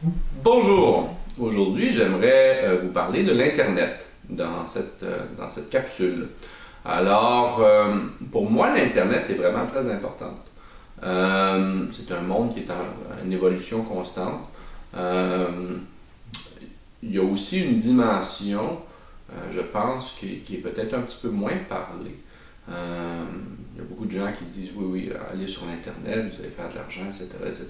Bonjour, aujourd'hui j'aimerais vous parler de l'Internet dans cette capsule. Alors, pour moi l'Internet est vraiment très importante. C'est un monde qui est en une évolution constante. Euh, il y a aussi une dimension, je pense, qui est peut-être un petit peu moins parlée. Il y a beaucoup de gens qui disent oui, oui, allez sur l'Internet, vous allez faire de l'argent, etc., etc.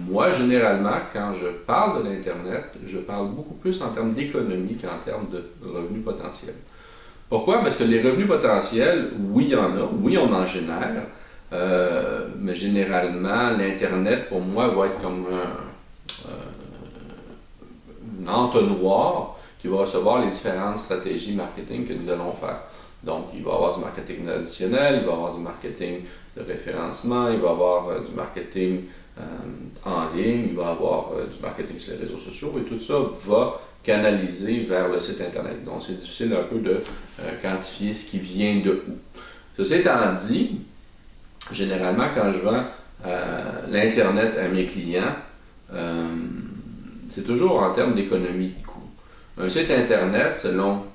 Moi, généralement, quand je parle de l'Internet, je parle beaucoup plus en termes d'économie qu'en termes de revenus potentiels. Pourquoi? Parce que les revenus potentiels, oui, il y en a, oui, on en génère, mais généralement, l'Internet, pour moi, va être comme un entonnoir qui va recevoir les différentes stratégies marketing que nous allons faire. Donc, il va y avoir du marketing additionnel, il va y avoir du marketing de référencement, il va y avoir du marketing en ligne, il va y avoir du marketing sur les réseaux sociaux et tout ça va canaliser vers le site Internet. Donc, c'est difficile un peu de quantifier ce qui vient de où. Ceci étant dit, généralement, quand je vends l'Internet à mes clients, euh, c'est toujours en termes d'économie de coût. Un site Internet, selon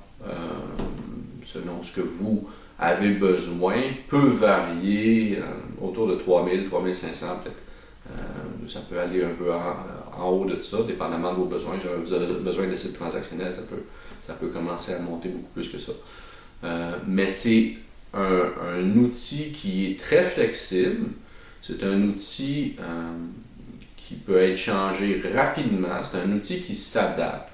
ce que vous avez besoin, peut varier autour de 3000, 3500 peut-être. Ça peut aller un peu en haut de ça, dépendamment de vos besoins. Si vous avez besoin de sites transactionnels, ça peut commencer à monter beaucoup plus que ça. Mais c'est un outil qui est très flexible. C'est un outil qui peut être changé rapidement. C'est un outil qui s'adapte.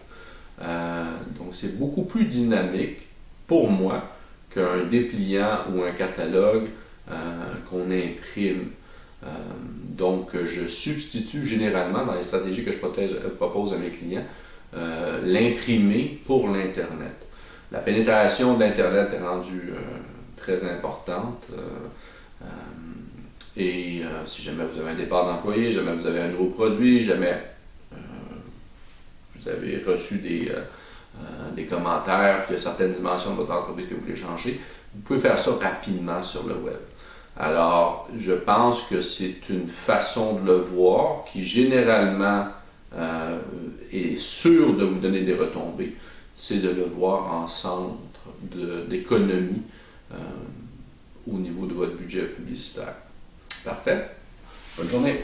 Donc c'est beaucoup plus dynamique pour moi qu'un dépliant ou un catalogue qu'on imprime. Donc je substitue généralement dans les stratégies que je propose à mes clients l'imprimé pour l'Internet. La pénétration de l'Internet est rendue très importante. Si jamais vous avez un départ d'employé, jamais vous avez un nouveau produit, jamais vous avez reçu des commentaires, puis il y a certaines dimensions de votre entreprise que vous voulez changer, vous pouvez faire ça rapidement sur le web. Alors, je pense que c'est une façon de le voir qui généralement est sûre de vous donner des retombées. C'est de le voir en centre d'économie au niveau de votre budget publicitaire. Parfait. Bonne journée.